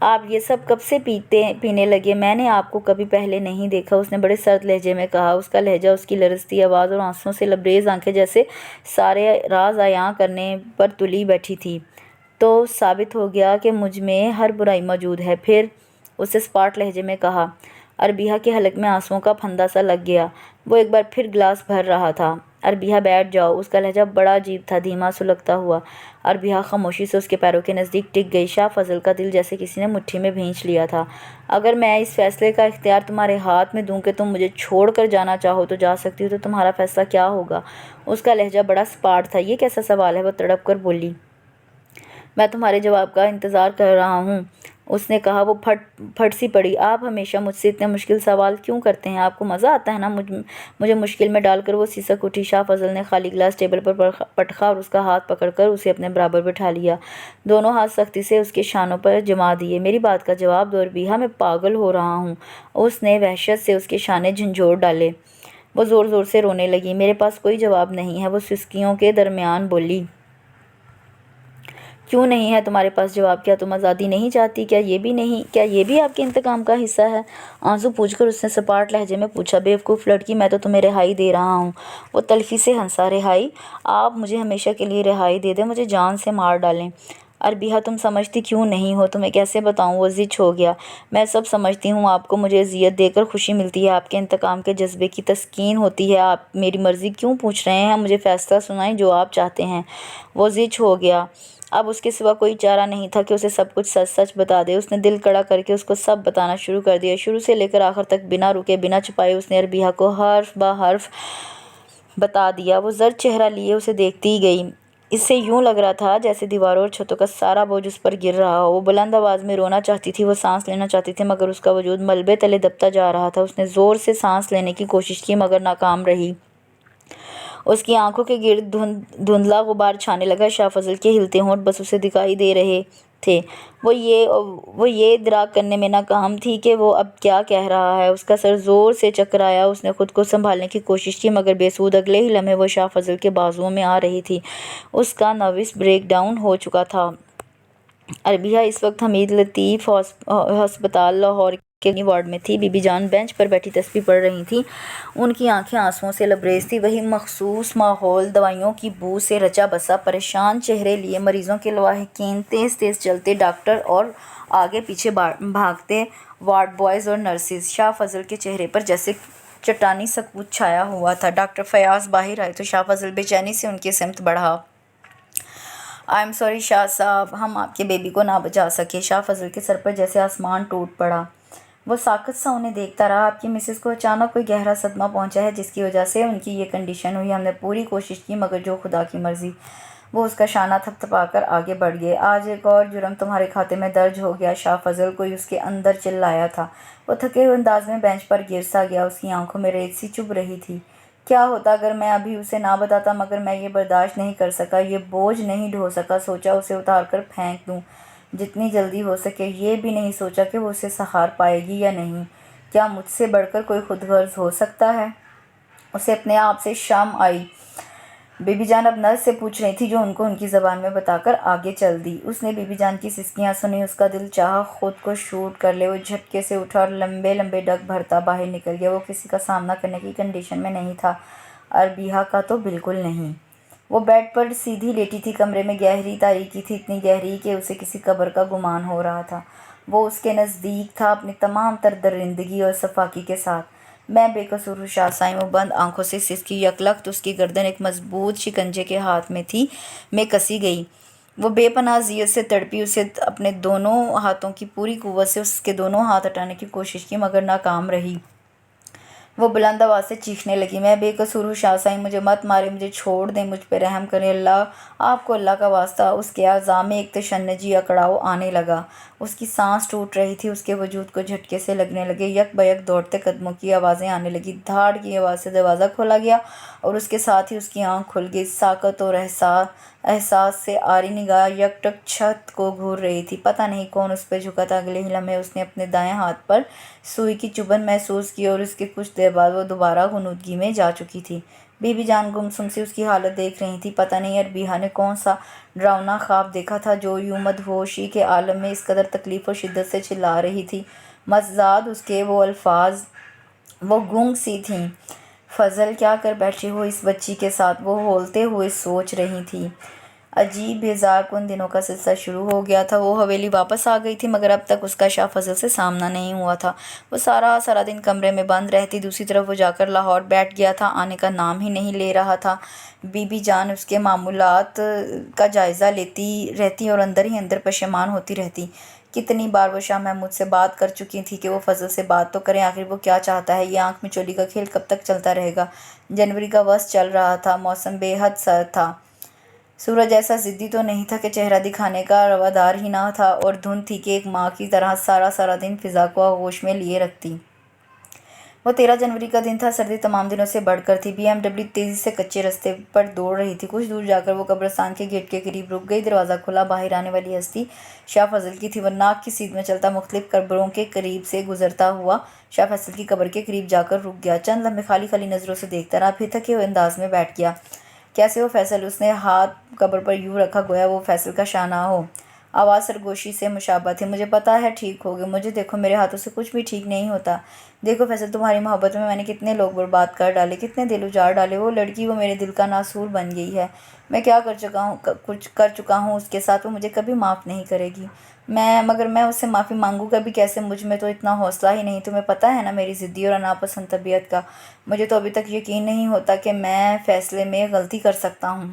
آپ یہ سب کب سے پینے لگے؟ میں نے آپ کو کبھی پہلے نہیں دیکھا، اس نے بڑے سرد لہجے میں کہا۔ اس کا لہجہ، اس کی لرزتی آواز اور آنسوؤں سے لبریز آنکھیں جیسے سارے راز عیاں کرنے پر تلی بیٹھی تھی۔ تو ثابت ہو گیا کہ مجھ میں ہر برائی موجود ہے پھر، اس نے سپاٹ لہجے میں کہا۔ اربیہا کے حلق میں آنسوؤں کا پھندا سا لگ گیا۔ وہ ایک بار پھر گلاس بھر رہا تھا۔ اربیہا بیٹھ جاؤ۔ اس کا لہجہ بڑا عجیب تھا، دھیما سلگتا ہوا۔ اربیہا خاموشی سے اس کے پیروں کے نزدیک ٹک گئی۔ شاہ فضل کا دل جیسے کسی نے مٹھی میں بھینچ لیا تھا۔ اگر میں اس فیصلے کا اختیار تمہارے ہاتھ میں دوں کہ تم مجھے چھوڑ کر جانا چاہو تو جا سکتی ہو، تو تمہارا فیصلہ کیا ہوگا؟ اس کا لہجہ بڑا سپاٹ تھا۔ یہ کیسا سوال ہے؟ وہ تڑپ کر بولی۔ میں تمہارے جواب کا انتظار کر رہا ہوں، اس نے کہا۔ وہ پھٹ سی پڑی۔ آپ ہمیشہ مجھ سے اتنے مشکل سوال کیوں کرتے ہیں؟ آپ کو مزہ آتا ہے نا مجھے مشکل میں ڈال کر؟ وہ سسک اٹھی۔ شاہ فضل نے خالی گلاس ٹیبل پر پٹخا اور اس کا ہاتھ پکڑ کر اسے اپنے برابر بٹھا لیا۔ دونوں ہاتھ سختی سے اس کے شانوں پر جما دیے۔ میری بات کا جواب دو اربیہا، میں پاگل ہو رہا ہوں۔ اس نے وحشت سے اس کے شانے جھنجھوڑ ڈالے۔ وہ زور زور سے رونے لگی۔ میرے پاس کوئی جواب نہیں ہے، وہ سسکیوں کے درمیان بولی۔ کیوں نہیں ہے تمہارے پاس جواب؟ کیا تم آزادی نہیں چاہتی؟ کیا یہ بھی آپ کے انتقام کا حصہ ہے؟ آنسو پوچھ کر اس نے سپاٹ لہجے میں پوچھا۔ بیوقوف لڑکی، میں تو تمہیں رہائی دے رہا ہوں۔ وہ تلخی سے ہنسا۔ رہائی؟ آپ مجھے ہمیشہ کے لیے رہائی دے دیں، مجھے جان سے مار ڈالیں۔ اربیہا، تم سمجھتی کیوں نہیں ہو؟ تمہیں کیسے بتاؤں؟ وہ زچ ہو گیا۔ میں سب سمجھتی ہوں۔ آپ کو مجھے اذیت دے کر خوشی ملتی ہے، آپ کے انتقام کے جذبے کی تسکین ہوتی ہے۔ آپ میری مرضی کیوں پوچھ رہے ہیں؟ مجھے فیصلہ سنائیں جو آپ چاہتے ہیں۔ وہ زچ ہو گیا۔ اب اس کے سوا کوئی چارہ نہیں تھا کہ اسے سب کچھ سچ سچ بتا دے۔ اس نے دل کڑا کر کے اس کو سب بتانا شروع کر دیا۔ شروع سے لے کر آخر تک بنا رکے بنا چھپائے اس نے اربیہا کو حرف بہ حرف بتا دیا۔ وہ زرد چہرہ لیے اسے دیکھتی گئی۔ اس سے یوں لگ رہا تھا جیسے دیواروں اور چھتوں کا سارا بوجھ اس پر گر رہا ہو۔ وہ بلند آواز میں رونا چاہتی تھی، وہ سانس لینا چاہتی تھی، مگر اس کا وجود ملبے تلے دبتا جا رہا تھا۔ اس نے زور سے سانس لینے کی کوشش کی مگر ناکام رہی۔ اس کی آنکھوں کے گرد دھندلا غبار چھانے لگا۔ شاہ فضل کے ہلتے ہونٹ بس اسے دکھائی دے رہے تھے۔ وہ یہ ادراک کرنے میں ناکام تھی کہ وہ اب کیا کہہ رہا ہے۔ اس کا سر زور سے چکرایا۔ اس نے خود کو سنبھالنے کی کوشش کی مگر بے سود۔ اگلے ہی لمحے وہ شاہ فضل کے بازوؤں میں آ رہی تھی۔ اس کا نروس بریک ڈاؤن ہو چکا تھا۔ اربیہا اس وقت حمید لطیف ہسپتال لاہور کے وارڈ میں تھی۔ بی بی جان بینچ پر بیٹھی تسبیح پڑھ رہی تھیں۔ ان کی آنکھیں آنسوؤں سے لبریز تھیں۔ وہی مخصوص ماحول، دوائیوں کی بو سے رچا بسا، پریشان چہرے لیے مریضوں کے لواحقین، تیز تیز چلتے ڈاکٹر اور آگے پیچھے بھاگتے وارڈ بوائز اور نرسز۔ شاہ فضل کے چہرے پر جیسے چٹانی سکوت چھایا ہوا تھا۔ ڈاکٹر فیاض باہر آئے تو شاہ فضل بے چینی سے ان کی سمت بڑھا۔ آئی ایم سوری شاہ صاحب، ہم آپ کے بیبی کو نہ بچا سکے۔ شاہ فضل کے سر پر جیسے آسمان ٹوٹ پڑا۔ وہ ساکت سا انہیں دیکھتا رہا۔ آپ کی مسز کو اچانک کوئی گہرا صدمہ پہنچا ہے جس کی وجہ سے ان کی یہ کنڈیشن ہوئی۔ ہم نے پوری کوشش کی مگر جو خدا کی مرضی۔ وہ اس کا شانہ تھپ تھپا کر آگے بڑھ گئے۔ آج ایک اور جرم تمہارے کھاتے میں درج ہو گیا شاہ فضل، کوئی اس کے اندر چلایا تھا۔ وہ تھکے ہوئے انداز میں بینچ پر گر سا گیا۔ اس کی آنکھوں میں ریت سی چبھ رہی تھی۔ کیا ہوتا اگر میں ابھی اسے نہ بتاتا؟ مگر میں یہ برداشت نہیں کر سکا، یہ بوجھ نہیں ڈھو سکا۔ سوچا اسے اتار کر پھینک دوں جتنی جلدی ہو سکے۔ یہ بھی نہیں سوچا کہ وہ اسے سہار پائے گی یا نہیں۔ کیا مجھ سے بڑھ کر کوئی خود غرض ہو سکتا ہے؟ اسے اپنے آپ سے شرم آئی۔ بی بی جان اب نرس سے پوچھ رہی تھی جو ان کو ان کی زبان میں بتا کر آگے چل دی۔ اس نے بی بی جان کی سسکیاں سنی۔ اس کا دل چاہا خود کو شوٹ کر لے۔ وہ جھٹکے سے اٹھا اور لمبے لمبے ڈگ بھرتا باہر نکل گیا۔ وہ کسی کا سامنا کرنے کی کنڈیشن میں نہیں تھا، اربیہا کا تو بالکل نہیں۔ وہ بیڈ پر سیدھی لیٹی تھی۔ کمرے میں گہری تاریکی تھی، اتنی گہری کہ اسے کسی قبر کا گمان ہو رہا تھا۔ وہ اس کے نزدیک تھا اپنی تمام تر درندگی اور صفاکی کے ساتھ۔ میں بے قصور ہوں شاہ صاحب، وہ بند آنکھوں سے سسکی۔ یکلخت اس کی گردن ایک مضبوط شکنجے کے ہاتھ میں کسی گئی۔ وہ بے پناہ اذیت سے تڑپی۔ اسے اپنے دونوں ہاتھوں کی پوری قوت سے اس کے دونوں ہاتھ ہٹانے کی کوشش کی مگر ناکام رہی۔ وہ بلند آواز سے چیخنے لگی، میں بے قصور ہوں شاہ صاحب، مجھے مت مارے، مجھے چھوڑ دیں، مجھ پہ رحم کریں، آپ کو اللہ کا واسطہ۔ اس کے اعضاء میں ایک تشنجی اکڑاؤ آنے لگا۔ اس کی سانس ٹوٹ رہی تھی۔ اس کے وجود کو جھٹکے سے لگنے لگے۔ یک بیک دوڑتے قدموں کی آوازیں آنے لگیں۔ دھاڑ کی آواز سے دروازہ کھولا گیا اور اس کے ساتھ ہی اس کی آنکھ کھل گئی۔ ساکت اور احساس سے آری نگاہ یک ٹک چھت کو گھور رہی تھی۔ پتہ نہیں کون اس پہ جھکا تھا۔ اگلے ہی لمحے اس نے اپنے دائیں ہاتھ پر سوئی کی چبھن محسوس کی اور اس کے کچھ دیر بعد وہ دوبارہ غنودگی میں جا چکی تھی۔ بی بی جان گمسم سی اس کی حالت دیکھ رہی تھی۔ پتہ نہیں اربیہا نے کون سا ڈراؤنا خواب دیکھا تھا جو یوں مدہوشی کے عالم میں اس قدر تکلیف اور شدت سے چلا رہی تھی۔ مزاد اس کے وہ الفاظ، وہ گونگ سی تھیں۔ فضل کیا کر بیٹھی ہو اس بچی کے ساتھ، وہ ہولتے ہوئے سوچ رہی تھی۔ عجیب بیزار کن دنوں کا سلسلہ شروع ہو گیا تھا۔ وہ حویلی واپس آ گئی تھی مگر اب تک اس کا شاہ فضل سے سامنا نہیں ہوا تھا۔ وہ سارا دن کمرے میں بند رہتی۔ دوسری طرف وہ جا کر لاہور بیٹھ گیا تھا، آنے کا نام ہی نہیں لے رہا تھا۔ بی بی جان اس کے معمولات کا جائزہ لیتی رہتی اور اندر ہی اندر پشیمان ہوتی رہتی۔ کتنی بار وہ شاہ محمود سے بات کر چکی تھی کہ وہ فضل سے بات تو کریں، آخر وہ کیا چاہتا ہے، یہ آنکھ میں چولی کا کھیل کب تک چلتا رہے گا۔ جنوری کا وسط چل رہا تھا، موسم بے حد سرد تھا۔ سورج ایسا ضدی تو نہیں تھا کہ چہرہ دکھانے کا روادار ہی نہ تھا، اور دھند تھی کہ ایک ماں کی طرح سارا دن فضا کو آغوش میں لیے رکھتی۔ وہ 13 جنوری کا دن تھا۔ سردی تمام دنوں سے بڑھ کر تھی۔ بی ایم ڈبلیو تیزی سے کچے رستے پر دوڑ رہی تھی۔ کچھ دور جا کر وہ قبرستان کے گیٹ کے قریب رک گئی۔ دروازہ کھلا، باہر آنے والی ہستی شاہ فضل کی تھی۔ وہ ناک کی سیدھ میں چلتا مختلف قبروں کے قریب سے گزرتا ہوا شاہ فیصل کی قبر کے قریب جا کر رک گیا۔ چند لمحے خالی نظروں سے دیکھتا رہا، پھر تھکے ہوئے انداز میں بیٹھ گیا۔ کیسے ہو فیصل؟ اس نے ہاتھ قبر پر یوں رکھا گویا وہ فیصل کا شاہ نہ ہو۔ آواز سرگوشی سے مشابہ تھی۔ مجھے پتہ ہے ٹھیک ہوگے، مجھے دیکھو، میرے ہاتھوں سے کچھ بھی ٹھیک نہیں ہوتا۔ دیکھو فیصل، تمہاری محبت میں نے کتنے لوگ برباد کر ڈالے، کتنے دل اجاڑ ڈالے۔ وہ لڑکی، وہ میرے دل کا ناسور بن گئی ہے۔ میں کیا کچھ کر چکا ہوں اس کے ساتھ، وہ مجھے کبھی معاف نہیں کرے گی۔ مگر میں اس سے معافی مانگوں گا بھی کیسے؟ مجھ میں تو اتنا حوصلہ ہی نہیں۔ تمہیں پتہ ہے نا میری ضدی اور ناپسند طبیعت کا۔ مجھے تو ابھی تک یقین نہیں ہوتا کہ میں فیصلے میں غلطی کر سکتا ہوں،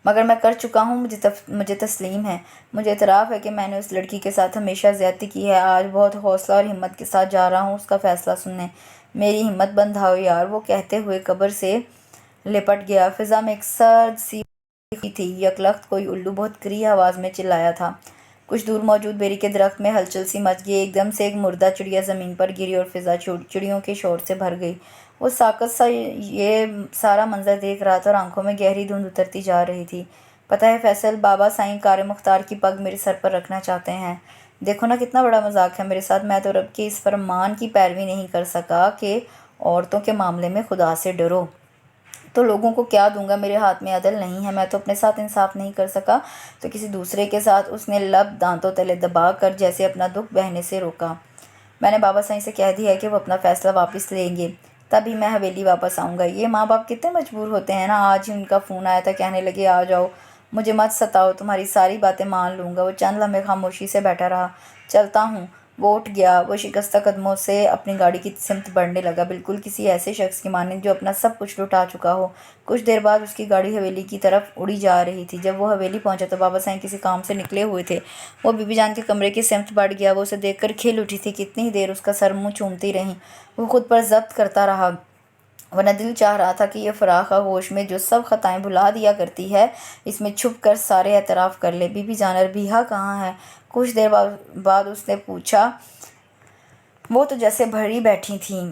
مگر میں کر چکا ہوں۔ مجھے تسلیم ہے، مجھے اعتراف ہے کہ میں نے اس لڑکی کے ساتھ ہمیشہ زیادتی کی ہے۔ آج بہت حوصلہ اور ہمت کے ساتھ جا رہا ہوں اس کا فیصلہ سننے۔ میری ہمت بندھاؤ یار، وہ کہتے ہوئے قبر سے لپٹ گیا۔ فضا میں ایک سرد سی تھی۔ یکلخت کوئی الو بہت کریہ آواز میں چلایا تھا۔ کچھ دور موجود بیری کے درخت میں ہلچل سی مچ گئی۔ ایک دم سے ایک مردہ چڑیا زمین پر گری اور فضا چڑیوں کے شور سے بھر گئی۔ وہ ساکت سا یہ سارا منظر دیکھ رہا تھا اور آنکھوں میں گہری دھند اترتی جا رہی تھی۔ پتہ ہے فیصل، بابا سائیں کار مختار کی پگ میرے سر پر رکھنا چاہتے ہیں۔ دیکھو نا کتنا بڑا مذاق ہے میرے ساتھ۔ میں تو رب کے اس فرمان کی پیروی نہیں کر سکا کہ عورتوں کے معاملے میں خدا سے ڈرو، تو لوگوں کو کیا دوں گا؟ میرے ہاتھ میں عدل نہیں ہے۔ میں تو اپنے ساتھ انصاف نہیں کر سکا تو کسی دوسرے کے ساتھ۔ اس نے لب دانتوں تلے دبا کر جیسے اپنا دکھ بہنے سے روکا۔ میں نے بابا سائیں سے کہہ دیا ہے کہ وہ اپنا فیصلہ واپس لیں گے، تبھی میں حویلی واپس آؤں گا۔ یہ ماں باپ کتنے مجبور ہوتے ہیں نا۔ آج ہی ان کا فون آیا تھا، کہنے لگے آ جاؤ، مجھے مت ستاؤ، تمہاری ساری باتیں مان لوں گا۔ وہ چند لمحے خاموشی سے بیٹھا رہا۔ چلتا ہوں، وہ اٹھ گیا۔ وہ شکستہ قدموں سے اپنی گاڑی کی سمت بڑھنے لگا، بالکل کسی ایسے شخص کی مانند جو اپنا سب کچھ لٹا چکا ہو۔ کچھ دیر بعد اس کی گاڑی حویلی کی طرف اڑی جا رہی تھی۔ جب وہ حویلی پہنچا تو بابا سائیں کسی کام سے نکلے ہوئے تھے۔ وہ بی بی جان کے کمرے کی سمت بڑھ گیا۔ وہ اسے دیکھ کر کھل اٹھی تھی۔ کتنی دیر اس کا سر منہ چومتی رہی۔ وہ خود پر ضبط کرتا رہا، ورنہ دل چاہ رہا تھا کہ یہ فراخ آغوش میں جو سب خطائیں بھلا دیا کرتی ہے، اس میں چھپ کر سارے اعتراف کر لے۔ بی بی جان اربیہا کہاں ہے؟ کچھ دیر بعد اس نے پوچھا۔ وہ تو جیسے بھری بیٹھی تھیں،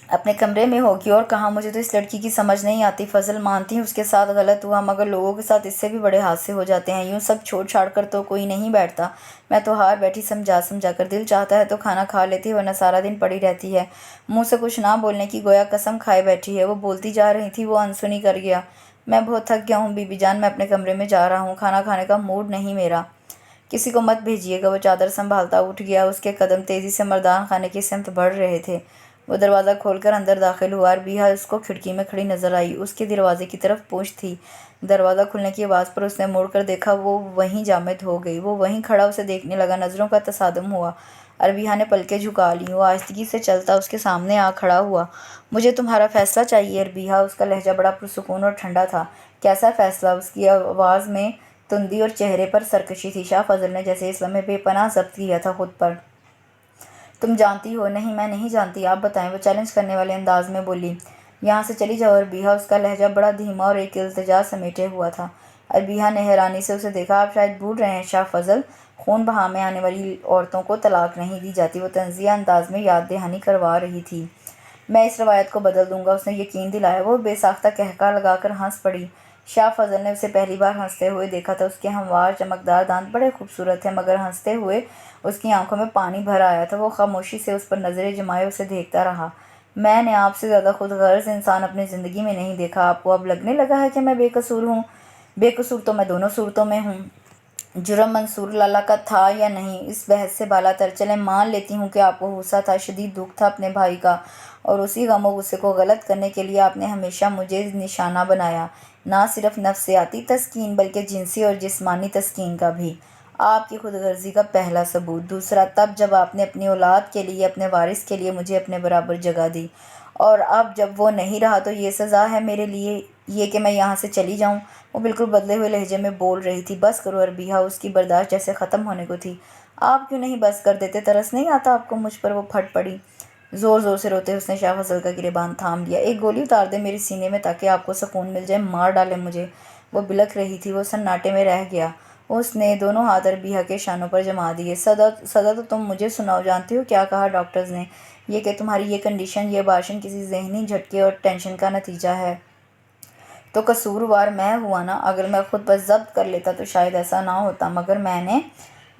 اپنے کمرے میں ہوگی اور کہاں۔ مجھے تو اس لڑکی کی سمجھ نہیں آتی فضل۔ مانتی ہوں اس کے ساتھ غلط ہوا، مگر لوگوں کے ساتھ اس سے بھی بڑے حادثے ہو جاتے ہیں۔ یوں سب چھوڑ چھاڑ کر تو کوئی نہیں بیٹھتا۔ میں تو ہار بیٹھی سمجھا کر۔ دل چاہتا ہے تو کھانا کھا لیتی، ورنہ سارا دن پڑی رہتی ہے، منہ سے کچھ نہ بولنے کی گویا قسم کھائے بیٹھی ہے۔ وہ بولتی جا رہی تھی، وہ انسنی کر گیا۔ میں بہت تھک گیا ہوں بی بی جان، میں اپنے کمرے میں جا رہا ہوں، کھانا کھانے کا موڈ نہیں میرا۔ کسی کو مت بھیجیے گا۔ وہ چادر سنبھالتا اٹھ گیا۔ اس کے قدم تیزی سے مردان خانے کی سمت بڑھ رہے تھے۔ وہ دروازہ کھول کر اندر داخل ہوا۔ اربیہا اس کو کھڑکی میں کھڑی نظر آئی۔ اس کی دروازے کی طرف پونچھ تھی۔ دروازہ کھلنے کی آواز پر اس نے مڑ کر دیکھا، وہ وہیں جامد ہو گئی۔ وہ وہیں کھڑا اسے دیکھنے لگا۔ نظروں کا تصادم ہوا۔ اربیہا نے پلکیں جھکا لیں۔ وہ آہستگی سے چلتا اس کے سامنے آ کھڑا ہوا۔ مجھے تمہارا فیصلہ چاہیے اربیہا۔ اس کا لہجہ بڑا پرسکون اور ٹھنڈا تھا۔ کیسا فیصلہ؟ اس کی آواز میں تندی اور چہرے پر سرکشی تھی۔ شاہ فضل نے جیسے اس لمحے بے پناہ ضبط کیا تھا خود پر۔ تم جانتی ہو؟ نہیں، میں نہیں جانتی، آپ بتائیں، وہ چیلنج کرنے والے انداز میں بولی۔ یہاں سے چلی جاؤ اربیہا۔ اس کا لہجہ بڑا دھیما اور ایک التجا سمیٹے ہوا تھا۔ اربیہا نے حیرانی سے اسے دیکھا۔ آپ شاید بھول رہے ہیں شاہ فضل، خون بہا میں آنے والی عورتوں کو طلاق نہیں دی جاتی۔ وہ طنزیہ انداز میں یاد دہانی کروا رہی تھی۔ میں اس روایت کو بدل دوں گا، اس نے یقین دلایا۔ وہ بے ساختہ قہقہہ لگا کر ہنس پڑی۔ شاہ فضل نے اسے پہلی بار ہنستے ہوئے دیکھا تھا۔ اس کے ہموار چمکدار دانت بڑے خوبصورت تھے، مگر ہنستے ہوئے اس کی آنکھوں میں پانی بھر آیا تھا۔ وہ خاموشی سے اس پر نظریں جمائے اسے دیکھتا رہا۔ میں نے آپ سے زیادہ خود غرض انسان اپنی زندگی میں نہیں دیکھا۔ آپ کو اب لگنے لگا ہے کہ میں بے قصور ہوں؟ بے قصور تو میں دونوں صورتوں میں ہوں۔ جرم منصور لالا کا تھا یا نہیں، اس بحث سے بالا تر چلیں مان لیتی ہوں کہ آپ کو غصہ تھا، شدید دکھ تھا اپنے بھائی کا، اور اسی غم و غصے کو غلط کرنے کے لیے آپ نے ہمیشہ مجھے نشانہ بنایا، نہ صرف نفسیاتی تسکین بلکہ جنسی اور جسمانی تسکین کا بھی۔ آپ کی خود غرضی کا پہلا ثبوت۔ دوسرا، تب جب آپ نے اپنی اولاد کے لیے، اپنے وارث کے لیے مجھے اپنے برابر جگہ دی، اور اب جب وہ نہیں رہا تو یہ سزا ہے میرے لیے یہ کہ میں یہاں سے چلی جاؤں۔ وہ بالکل بدلے ہوئے لہجے میں بول رہی تھی۔ بس کرو اربیہ، اس کی برداشت جیسے ختم ہونے کو تھی۔ آپ کیوں نہیں بس کر دیتے؟ ترس نہیں آتا آپ کو مجھ پر؟ وہ پھٹ پڑی۔ زور زور سے روتے اس نے شاہ فضل کا گریبان تھام لیا۔ ایک گولی اتار دے میرے سینے میں تاکہ آپ کو سکون مل جائے، مار ڈالے مجھے۔ وہ بلک رہی تھی۔ وہ سناٹے میں رہ گیا۔ اس نے دونوں ہاتھ اربیہ کے شانوں پر جما دیے۔ سزا تو تم مجھے سناؤ، جانتی ہو کیا کہا ڈاکٹرز نے؟ یہ کہ تمہاری یہ کنڈیشن، یہ باشن کسی ذہنی جھٹکے اور ٹینشن کا نتیجہ ہے۔ تو قصوروار میں ہوا نا؟ اگر میں خود پر ضبط کر لیتا تو شاید ایسا نہ ہوتا، مگر میں نے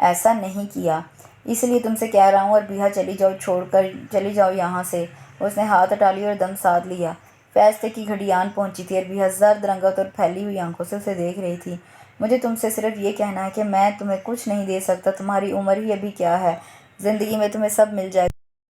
ایسا نہیں کیا، اس لیے تم سے کہہ رہا ہوں اربیہ چلی جاؤ، چھوڑ کر چلی جاؤ یہاں سے۔ اس نے ہاتھ ہٹا لیا اور دم ساتھ لیا۔ فیصلے کی گھڑی آن پہنچی تھی۔ اربیہ زرد رنگت اور پھیلی ہوئی آنکھوں سے اسے دیکھ رہی تھی۔ مجھے تم سے صرف یہ کہنا ہے کہ میں تمہیں کچھ نہیں دے سکتا، تمہاری عمر ہی ابھی کیا ہے، زندگی میں تمہیں سب مل جائے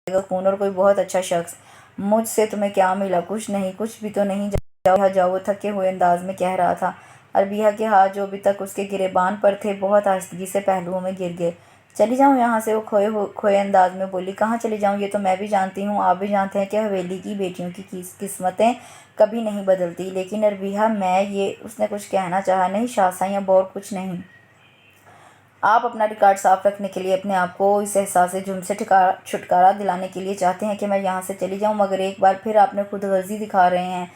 گا، خون اور کوئی بہت اچھا شخص۔ مجھ سے تمہیں کیا ملا؟ کچھ نہیں، کچھ بھی تو نہیں۔ جاؤ جاؤ، وہ تھکے ہوئے انداز میں کہہ رہا تھا۔ اربیہ کے ہاتھ جو ابھی تک اس کے گریبان پر تھے بہت آہستگی سے پہلوؤں میں گر گئے۔ چلی جاؤں یہاں سے؟ وہ کھوئے انداز میں بولی۔ کہاں چلی جاؤں؟ یہ تو میں بھی جانتی ہوں، آپ بھی جانتے ہیں کہ حویلی کی بیٹیوں کی قسمتیں کبھی نہیں بدلتی، لیکن اربیہ اس نے کچھ کہنا چاہا۔ نہیں شاہ سائیں، اب اور کچھ نہیں۔ آپ اپنا ریکارڈ صاف رکھنے کے لیے، اپنے آپ کو اس احساس جرم سے چھٹکارا دلانے کے لیے چاہتے ہیں کہ میں یہاں سے چلی جاؤں، مگر ایک بار پھر آپ نے خود غرضی دکھا رہے ہیں۔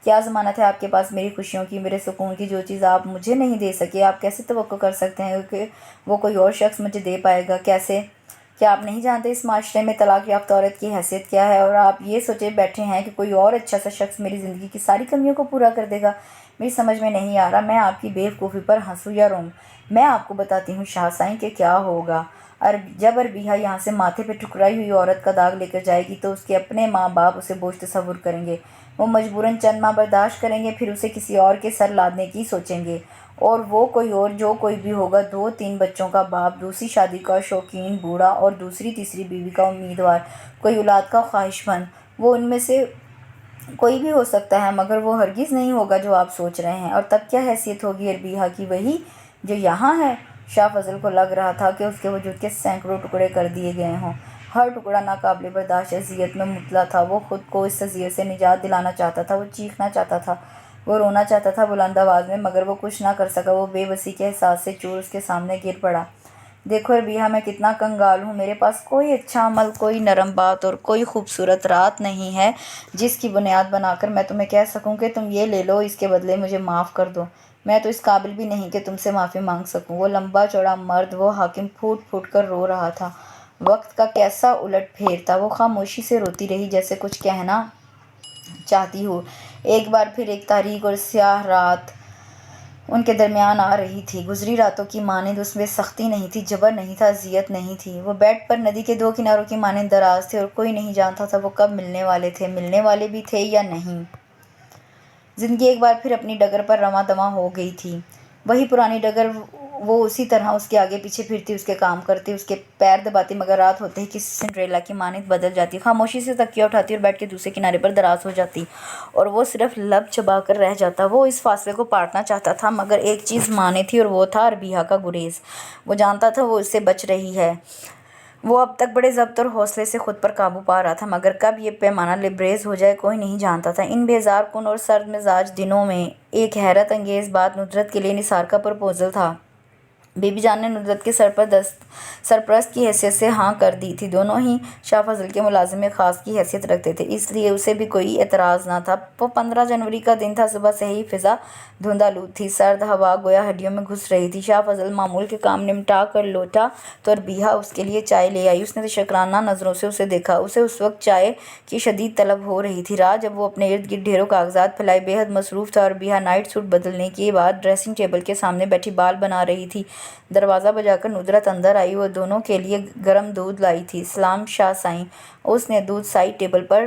کیا ضمانت ہے آپ کے پاس میری خوشیوں کی، میرے سکون کی؟ جو چیز آپ مجھے نہیں دے سکے، آپ کیسے توقع کر سکتے ہیں کہ وہ کوئی اور شخص مجھے دے پائے گا؟ کیسے؟ کیا آپ نہیں جانتے اس معاشرے میں طلاق یافتہ عورت کی حیثیت کیا ہے، اور آپ یہ سوچے بیٹھے ہیں کہ کوئی اور اچھا سا شخص میری زندگی کی ساری کمیوں کو پورا کر دے گا؟ میری سمجھ میں نہیں آ رہا میں آپ کی بے وقوفی پر ہنسوں یا روں۔ میں آپ کو بتاتی ہوں شاہ سائیں کہ کیا ہوگا۔ جب اربیہ یہاں سے ماتھے پہ ٹھکرائی ہوئی عورت کا داغ لے کر جائے گی تو اس کے اپنے ماں باپ اسے بوجھ تصور کریں گے۔ وہ مجبوراً چند ماہ برداشت کریں گے، پھر اسے کسی اور کے سر لادنے کی سوچیں گے، اور وہ کوئی اور جو کوئی بھی ہوگا، 2-3 بچوں کا باپ، دوسری شادی کا شوقین بوڑھا اور دوسری تیسری بیوی کا امیدوار، کوئی اولاد کا خواہش مند، وہ ان میں سے کوئی بھی ہو سکتا ہے، مگر وہ ہرگز نہیں ہوگا جو آپ سوچ رہے ہیں۔ اور تب کیا حیثیت ہوگی اربیہ کی؟ وہی جو یہاں ہے۔ شاہ فضل کو لگ رہا تھا کہ اس کے وجود کے سینکڑوں ٹکڑے کر دیے گئے ہوں، ہر ٹکڑا ناقابل برداشت اذیت میں مبتلا تھا۔ وہ خود کو اس اذیت سے نجات دلانا چاہتا تھا، وہ چیخنا چاہتا تھا، وہ رونا چاہتا تھا بلند آواز میں، مگر وہ کچھ نہ کر سکا۔ وہ بے بسی کے احساس سے چور اس کے سامنے گر پڑا۔ دیکھو اربیہ، میں کتنا کنگال ہوں، میرے پاس کوئی اچھا عمل، کوئی نرم بات اور کوئی خوبصورت رات نہیں ہے جس کی بنیاد بنا کر میں تمہیں کہہ سکوں کہ تم یہ لے لو، اس کے بدلے مجھے معاف کر دو۔ میں تو اس قابل بھی نہیں کہ تم سے معافی مانگ سکوں۔ وہ لمبا چوڑا مرد، وہ حاکم، پھوٹ پھوٹ کر رو رہا تھا۔ وقت کا کیسا الٹ پھیر تھا۔ وہ خاموشی سے روتی رہی جیسے کچھ کہنا چاہتی ہو۔ ایک بار پھر ایک تاریک اور سیاہ رات ان کے درمیان آ رہی تھی۔ گزری راتوں کی مانند اس میں سختی نہیں تھی، جبر نہیں تھا، اذیت نہیں تھی۔ وہ بیڈ پر ندی کے 2 کناروں کی مانند دراز تھے، اور کوئی نہیں جانتا تھا وہ کب ملنے والے تھے، ملنے والے بھی تھے یا نہیں۔ زندگی ایک بار پھر اپنی ڈگر پر رواں دواں ہو گئی تھی۔ وہی پرانی ڈگر، وہ اسی طرح اس کے آگے پیچھے پھرتی، اس کے کام کرتی، اس کے پیر دباتی، مگر رات ہوتے ہی کسی سنڈریلا کی مانند بدل جاتی، خاموشی سے تکیہ اٹھاتی اور بیڈ کے دوسرے کنارے پر دراز ہو جاتی، اور وہ صرف لب چبا کر رہ جاتا۔ وہ اس فاصلے کو پاٹنا چاہتا تھا، مگر ایک چیز مانے تھی، اور وہ تھا اربیہ کا گریز۔ وہ جانتا تھا وہ اس سے بچ رہی ہے۔ وہ اب تک بڑے ضبط اور حوصلے سے خود پر قابو پا رہا تھا، مگر کب یہ پیمانہ لبریز ہو جائے کوئی نہیں جانتا تھا۔ ان بیزار کن اور سرد مزاج دنوں میں ایک حیرت انگیز بات ندرت کے لیے نثار کا پرپوزل تھا۔ بی بی جان نے ندرت کے سرپرست کی حیثیت سے ہاں کر دی تھی۔ دونوں ہی شاہ فضل کے ملازم خاص کی حیثیت رکھتے تھے، اس لیے اسے بھی کوئی اعتراض نہ تھا۔ وہ 15 جنوری کا دن تھا۔ صبح سے ہی فضا دھند آلود تھی، سرد ہوا گویا ہڈیوں میں گھس رہی تھی۔ شاہ فضل معمول کے کام نمٹا کر لوٹا تو اربیہ اس کے لیے چائے لے آئی۔ اس نے تشکرانہ نظروں سے اسے دیکھا۔ اسے اس وقت چائے کی شدید طلب ہو رہی تھی۔ رات جب وہ اپنے ارد گرد ڈھیروں کاغذات پھیلائے بے حد مصروف تھا، اربیہ نائٹ سوٹ بدلنے کے بعد ڈریسنگ ٹیبل کے سامنے بیٹھی بال بنا رہی تھی۔ دروازہ بجا کر ندرت اندر آئی۔ وہ دونوں کے لیے گرم دودھ لائی تھی۔ سلام شاہ سائیں۔ اس نے دودھ سائڈ ٹیبل پر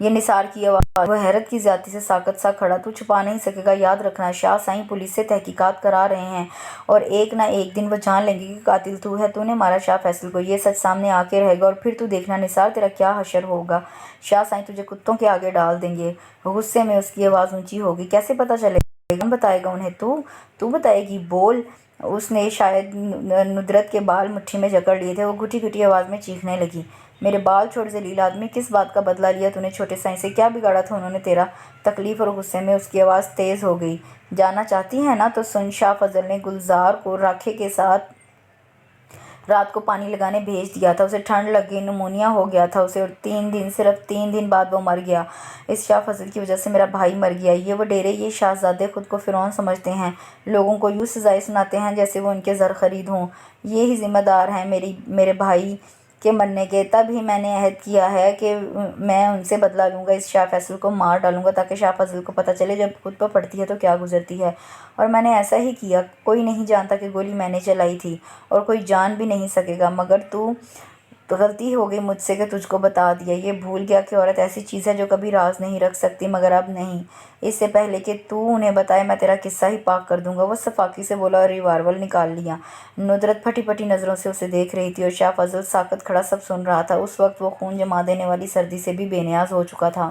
یہ نثار کی آواز۔ وہ حیرت کی زیادتی سے ساکت سا کھڑا۔ تو چھپا نہیں سکے گا، یاد رکھنا شاہ سائیں پولیس سے تحقیقات کرا رہے ہیں اور ایک نہ ایک دن وہ جان لیں گے کہ قاتل تو ہے، تو نے مارا شاہ فیصل کو، یہ سچ سامنے آ کے رہے گا اور پھر تو دیکھنا نثار تیرا کیا حشر ہوگا، شاہ سائیں تجھے کتوں کے آگے ڈال دیں گے۔ غصے میں اس کی آواز اونچی ہوگی۔ کیسے پتہ چلے گا؟ کون بتائے گا انہیں؟ تو بتائے گی، بول۔ اس نے شاید ندرت کے بال مٹھی میں جکڑ لیے تھے، وہ گھٹی گھٹی آواز میں چیخنے لگی۔ میرے بال چھوڑ ذلیل آدمی، کس بات کا بدلہ لیا تو نے چھوٹے سائیں سے؟ کیا بگاڑا تھا انہوں نے تیرا؟ تکلیف اور غصے میں اس کی آواز تیز ہو گئی۔ جاننا چاہتی ہے نا تو سن، شاہ فضل نے گلزار کو راکھے کے ساتھ رات کو پانی لگانے بھیج دیا تھا، اسے ٹھنڈ لگ گئی، نمونیا ہو گیا تھا اسے، اور صرف 3 دن بعد وہ مر گیا۔ اس شاہ فضل کی وجہ سے میرا بھائی مر گیا۔ یہ وڈیرے، یہ شہزادے خود کو فرعون سمجھتے ہیں، لوگوں کو یوں سزائیں سناتے ہیں جیسے وہ ان کے زر خرید ہوں۔ یہ ہی ذمہ دار ہیں میرے بھائی کے مرنے کے۔ تب ہی میں نے عہد کیا ہے کہ میں ان سے بدلہ لوں گا، اس شاہ فیصل کو مار ڈالوں گا تاکہ شاہ فضل کو پتہ چلے جب خود پر پڑتی ہے تو کیا گزرتی ہے۔ اور میں نے ایسا ہی کیا۔ کوئی نہیں جانتا کہ گولی میں نے چلائی تھی اور کوئی جان بھی نہیں سکے گا، مگر تو غلطی ہو گئی مجھ سے کہ تجھ کو بتا دیا۔ یہ بھول گیا کہ عورت ایسی چیز ہے جو کبھی راز نہیں رکھ سکتی، مگر اب نہیں، اس سے پہلے کہ تو انہیں بتائے میں تیرا قصہ ہی پاک کر دوں گا۔ وہ سفاکی سے بولا اور ریوالور نکال لیا۔ ندرت پھٹی پھٹی نظروں سے اسے دیکھ رہی تھی اور شاہ فضل ساکت کھڑا سب سن رہا تھا۔ اس وقت وہ خون جما دینے والی سردی سے بھی بے نیاز ہو چکا تھا۔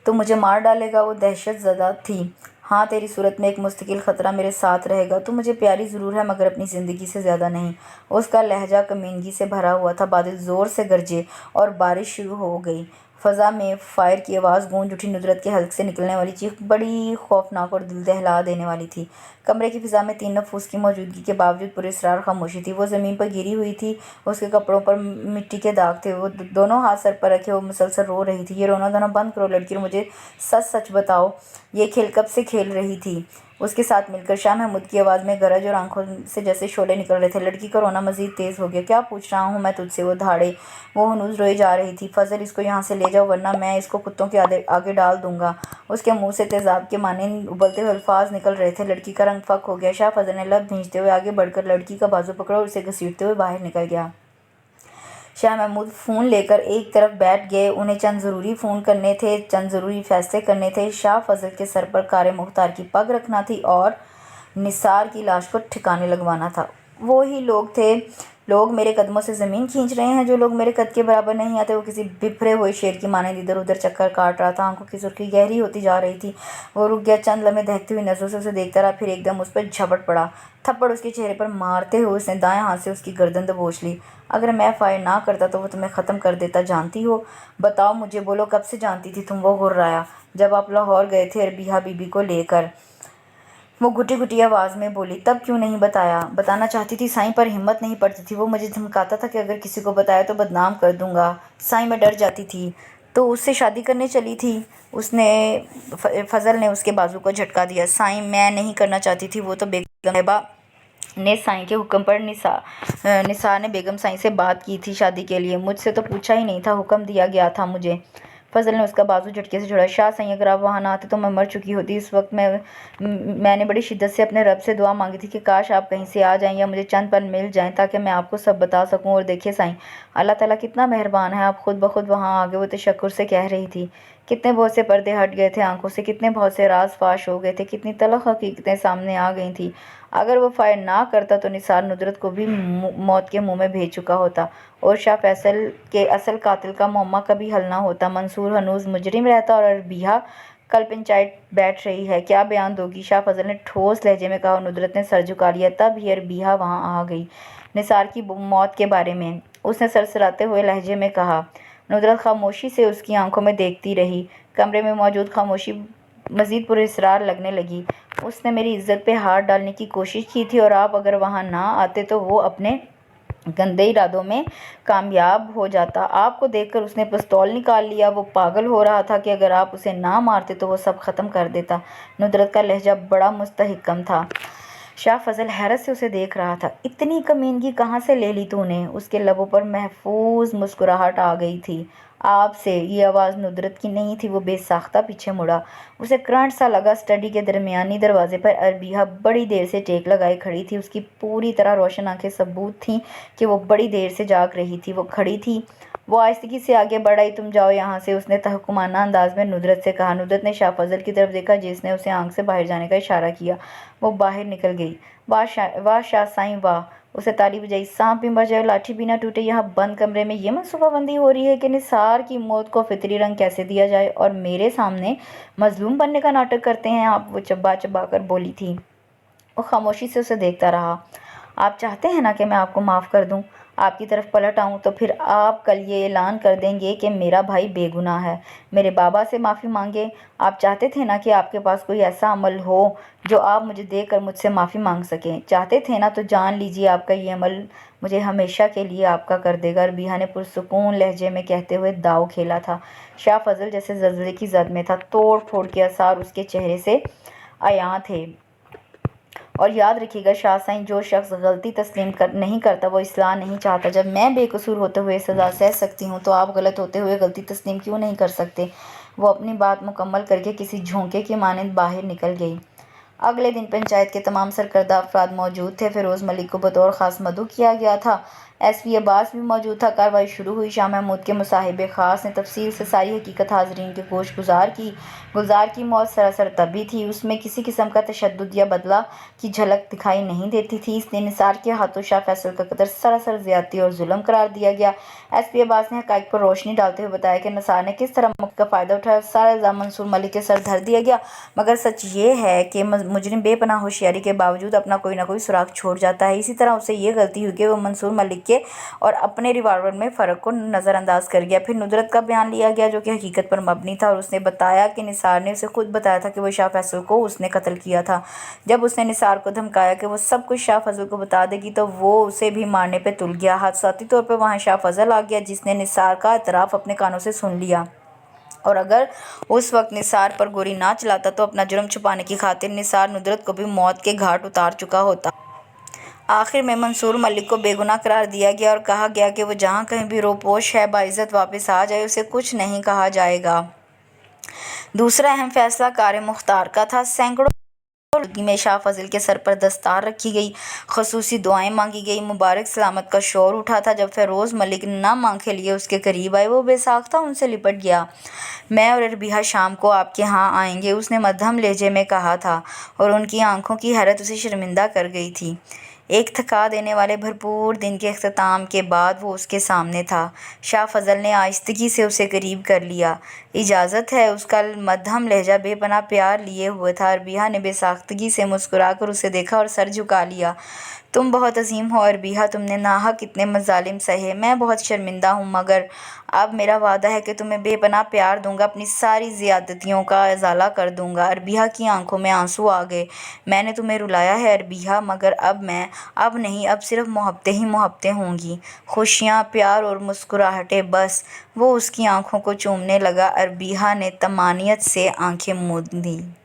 تو مجھے مار ڈالے گا؟ وہ دہشت زدہ تھی۔ ہاں، تیری صورت میں ایک مستقل خطرہ میرے ساتھ رہے گا۔ تو مجھے پیاری ضرور ہے مگر اپنی زندگی سے زیادہ نہیں۔ اس کا لہجہ کمینگی سے بھرا ہوا تھا۔ بادل زور سے گرجے اور بارش شروع ہو گئی۔ فضا میں فائر کی آواز گونج اٹھی۔ ندرت کے حلق سے نکلنے والی چیخ بڑی خوفناک اور دل دہلا دینے والی تھی۔ کمرے کی فضا میں 3 نفوس کی موجودگی کے باوجود پراسرار خاموشی تھی۔ وہ زمین پر گری ہوئی تھی، اس کے کپڑوں پر مٹی کے داغ تھے، وہ دونوں ہاتھ سر پر رکھے وہ مسلسل رو رہی تھی۔ یہ رونا دھونا بند کرو لڑکی اور مجھے سچ سچ بتاؤ، یہ کھیل کب سے کھیل رہی تھی اس کے ساتھ مل کر؟ شاہ محمود کی آواز میں گرج اور آنکھوں سے جیسے شعلے نکل رہے تھے۔ لڑکی کا رونا مزید تیز ہو گیا۔ کیا پوچھ رہا ہوں میں تجھ سے؟ وہ دھاڑے۔ وہ ہنوز روئے جا رہی تھی۔ فضل، اس کو یہاں سے لے جاؤ ورنہ میں اس کو کتوں کے آگے ڈال دوں گا۔ اس کے منہ سے تیزاب کے مانند ابلتے ہوئے الفاظ نکل رہے تھے۔ لڑکی کا رنگ فک ہو گیا۔ شاہ فضل نے لب بھینچتے ہوئے آگے بڑھ کر لڑکی کا بازو پکڑا اور اسے گھسیٹتے ہوئے باہر نکل گیا۔ شاہ محمود فون لے کر ایک طرف بیٹھ گئے۔ انہیں چند ضروری فون کرنے تھے، چند ضروری فیصلے کرنے تھے۔ شاہ فضل کے سر پر کار مختار کی پگ رکھنا تھی اور نثار کی لاش کو ٹھکانے لگوانا تھا۔ وہی لوگ تھے، لوگ میرے قدموں سے زمین کھینچ رہے ہیں، جو لوگ میرے قد کے برابر نہیں آتے۔ وہ کسی بپھرے ہوئے شیر کی مانند ادھر ادھر چکر کاٹ رہا تھا۔ آنکھوں کی سرخی گہری ہوتی جا رہی تھی۔ وہ رک گیا، چند لمحے دہکتی ہوئی نظروں سے اسے دیکھتا رہا، پھر ایک دم اس پر جھپٹ پڑا۔ تھپڑ اس کے چہرے پر مارتے ہوئے اس نے دائیں ہاتھ سے اس کی گردن دبوچ لی۔ اگر میں فائر نہ کرتا تو وہ تمہیں ختم کر دیتا، جانتی ہو؟ بتاؤ مجھے، بولو، کب سے جانتی تھی تم؟ وہ گھررایا۔ جب آپ لاہور گئے تھے اربیہا بی بی کو لے کر، وہ گھٹی گھٹی آواز میں بولی۔ تب کیوں نہیں بتایا؟ بتانا چاہتی تھی، سائیں پر ہمت نہیں پڑتی تھی۔ وہ مجھے دھمکاتا تھا کہ اگر کسی کو بتایا تو بدنام کر دوں گا۔ سائیں، میں ڈر جاتی تھی۔ تو اس سے شادی کرنے چلی تھی؟ فضل نے اس کے بازو کو جھٹکا دیا۔ سائیں، میں نہیں کرنا چاہتی تھی، وہ تو بیگم صاحبہ نے سائیں کے حکم پر نثار نے بیگم سائیں سے بات کی تھی شادی کے لیے۔ مجھ سے تو پوچھا ہی نہیں تھا، حکم دیا گیا تھا مجھے۔ فضل نے اس کا بازو جھٹکے سے چھوڑا۔ شاہ سائیں، اگر آپ وہاں نہ آتے تو میں مر چکی ہوتی۔ اس وقت میں نے بڑی شدت سے اپنے رب سے دعا مانگی تھی کہ کاش آپ کہیں سے آ جائیں یا مجھے چند پل مل جائیں تاکہ میں آپ کو سب بتا سکوں۔ اور دیکھیے سائیں، اللہ تعالیٰ کتنا مہربان ہے، آپ خود بخود وہاں آ گئے۔ وہ تشکر سے کہہ رہی تھی۔ کتنے بہت سے پردے ہٹ گئے تھے آنکھوں سے، کتنے بہت سے راز فاش ہو گئے تھے، کتنی تلخ حقیقتیں سامنے آ گئی تھیں۔ اگر وہ فائر نہ کرتا تو نثار ندرت کو بھی موت کے منہ میں بھیج چکا ہوتا اور شاہ فیصل کے اصل قاتل کا معمہ کبھی حل نہ ہوتا۔ منصور ہنوز مجرم رہتا اور اربیہا کل پنچایت بیٹھ رہی ہے، کیا بیان دوگی؟ شاہ فضل نے ٹھوس لہجے میں کہا اور ندرت نے سر جھکا لیا۔ تب ہی اربیہا وہاں آ گئی۔ نثار کی موت کے بارے میں اس نے سرسراتے ہوئے لہجے میں کہا۔ ندرت خاموشی سے اس کی آنکھوں میں دیکھتی رہی۔ کمرے میں موجود خاموشی مزید پراسرار لگنے لگی۔ اس نے میری عزت پہ ہاتھ ڈالنے کی کوشش کی تھی اور آپ اگر وہاں نہ آتے تو وہ اپنے گندے ارادوں میں کامیاب ہو جاتا۔ آپ کو دیکھ کر اس نے پستول نکال لیا۔ وہ پاگل ہو رہا تھا کہ اگر آپ اسے نہ مارتے تو وہ سب ختم کر دیتا۔ ندرت کا لہجہ بڑا مستحکم تھا۔ شاہ فضل حیرت سے اسے دیکھ رہا تھا۔ اتنی کمینگی کہاں سے لے لی تو نے؟ اس کے لبوں پر محفوظ مسکراہٹ آ گئی تھی۔ آپ سے؟ یہ آواز ندرت کی نہیں تھی۔ وہ بے ساختہ پیچھے مڑا۔ اسے کرنٹ سا لگا۔ اسٹڈی کے درمیانی دروازے پر اربیہا بڑی دیر سے ٹیک لگائے کھڑی تھی۔ اس کی پوری طرح روشن آنکھیں ثبوت تھیں کہ وہ بڑی دیر سے جاگ رہی تھی۔ وہ کھڑی تھی وہ آہستگی سے آگے بڑھ آئی۔ تم جاؤ یہاں سے، اس نے تحکمانہ انداز میں ندرت سے کہا۔ ندرت نے شاہ فضل کی طرف دیکھا جس نے اسے آنکھ سے باہر جانے کا اشارہ کیا۔ وہ باہر نکل گئی۔ واہ شاہ سائیں واہ! اسے تالی بجائی۔ سانپ بھی مر جائے اور لاٹھی بھی نہ ٹوٹے، یہاں بند کمرے میں یہ منصوبہ بندی ہو رہی ہے کہ نثار کی موت کو فطری رنگ کیسے دیا جائے، اور میرے سامنے مظلوم بننے کا ناٹک کرتے ہیں آپ؟ وہ چبا چبا کر بولی تھی۔ وہ خاموشی سے اسے دیکھتا رہا۔ آپ چاہتے ہیں نا کہ میں آپ کو معاف کر دوں، آپ کی طرف پلٹ آؤں، تو پھر آپ کل یہ اعلان کر دیں گے کہ میرا بھائی بے گناہ ہے، میرے بابا سے معافی مانگے۔ آپ چاہتے تھے نا کہ آپ کے پاس کوئی ایسا عمل ہو جو آپ مجھے دیکھ کر مجھ سے معافی مانگ سکیں؟ چاہتے تھے نا، تو جان لیجیے آپ کا یہ عمل مجھے ہمیشہ کے لیے آپ کا کر دے گا۔ ربیہ نے پرسکون لہجے میں کہتے ہوئے داؤ کھیلا تھا۔ شاہ فضل جیسے زلزلے کی زد میں تھا، توڑ پھوڑ کے آثار اس کے چہرے سے عیاں تھے۔ اور یاد رکھیے گا شاہ سائیں، جو شخص غلطی تسلیم نہیں کرتا وہ اصلاح نہیں چاہتا۔ جب میں بے قصور ہوتے ہوئے سزا سہہ سکتی ہوں تو آپ غلط ہوتے ہوئے غلطی تسلیم کیوں نہیں کر سکتے؟ وہ اپنی بات مکمل کر کے کسی جھونکے کی مانند باہر نکل گئی۔ اگلے دن پنچایت کے تمام سرکردہ افراد موجود تھے۔ فیروز ملک کو بطور خاص مدعو کیا گیا تھا۔ ایس پی عباس بھی موجود تھا۔ کارروائی شروع ہوئی۔ شاہ محمود کے مصاحب خاص نے تفصیل سے ساری حقیقت حاضرین کے گوش گزار کی۔ گلزار کی موت سراسر طبعی تھی، اس میں کسی قسم کا تشدد یا بدلہ کی جھلک دکھائی نہیں دیتی تھی، اس لیے نثار کے ہاتھوں شاہ فیصل کا قتل سراسر زیادتی اور ظلم قرار دیا گیا۔ ایس پی عباس نے حقائق پر روشنی ڈالتے ہوئے بتایا کہ نثار نے کس طرح موقع کا فائدہ اٹھایا اور سارا الزام منصور ملک کے سر دھر دیا گیا، مگر سچ یہ ہے کہ مجرم بے پناہ ہوشیاری کے باوجود اپنا کوئی نہ کوئی سراغ چھوڑ جاتا ہے۔ اسی طرح اسے یہ غلطی ہوئی کہ وہ منصور ملک کے اور اپنے ریوالور میں فرق کو نظر انداز کر گیا۔ پھر ندرت کا بیان لیا گیا جو کہ حقیقت پر مبنی تھا، اور اس نے بتایا کہ نثار نے اسے خود بتایا تھا کہ وہ شاہ فیصل کو اس نے قتل کیا تھا۔ جب اس نے نثار کو دھمکایا کہ وہ سب کچھ شاہ فضل کو بتا دے گی تو وہ اسے بھی مارنے پہ تل گیا۔ حادثاتی طور پہ وہاں شاہ فضل آ گیا جس نے نثار کا اعتراف اپنے کانوں سے سن لیا، اور اگر اس وقت نثار پر گولی نہ چلاتا تو اپنا جرم چھپانے کی خاطر نثار ندرت کو بھی موت کے گھاٹ اتار چکا ہوتا۔ آخر میں منصور ملک کو بے گناہ قرار دیا گیا اور کہا گیا کہ وہ جہاں کہیں بھی روپوش ہے باعزت واپس آ جائے، اسے کچھ نہیں کہا جائے گا۔ دوسرا اہم فیصلہ کار مختار کا تھا۔ سینکڑوں لوگوں میں شاہ فضل کے سر پر دستار رکھی گئی، خصوصی دعائیں مانگی گئی، مبارک سلامت کا شور اٹھا تھا۔ جب فیروز ملک نام آنکھیں لیے اس کے قریب آئے، وہ بے ساختہ ان سے لپٹ گیا۔ میں اور ربیہ شام کو آپ کے ہاں آئیں گے، اس نے مدھم لہجے میں کہا تھا، اور ان کی آنکھوں کی حیرت اسے شرمندہ کر گئی تھی۔ ایک تھکا دینے والے بھرپور دن کے اختتام کے بعد وہ اس کے سامنے تھا۔ شاہ فضل نے آہستگی سے اسے قریب کر لیا۔ اجازت ہے؟ اس کا مدھم لہجہ بے پناہ پیار لیے ہوئے تھا۔ ربیہ نے بے ساختگی سے مسکرا کر اسے دیکھا اور سر جھکا لیا۔ تم بہت عظیم ہو ربیہ، تم نے ناحق اتنے مظالم سہے، میں بہت شرمندہ ہوں، مگر اب میرا وعدہ ہے کہ تمہیں بے پناہ پیار دوں گا، اپنی ساری زیادتیوں کا ازالہ کر دوں گا۔ ربیہ کی آنکھوں میں آنسو آ گئے۔ میں نے تمہیں رلایا ہے ربیہ، مگر اب نہیں، اب صرف محبتیں ہی محبتیں ہوں گی، خوشیاں، پیار اور مسکراہٹیں بس۔ وہ اس کی آنکھوں کو چومنے لگا۔ ربیہ نے طمانینت سے آنکھیں موند لیں۔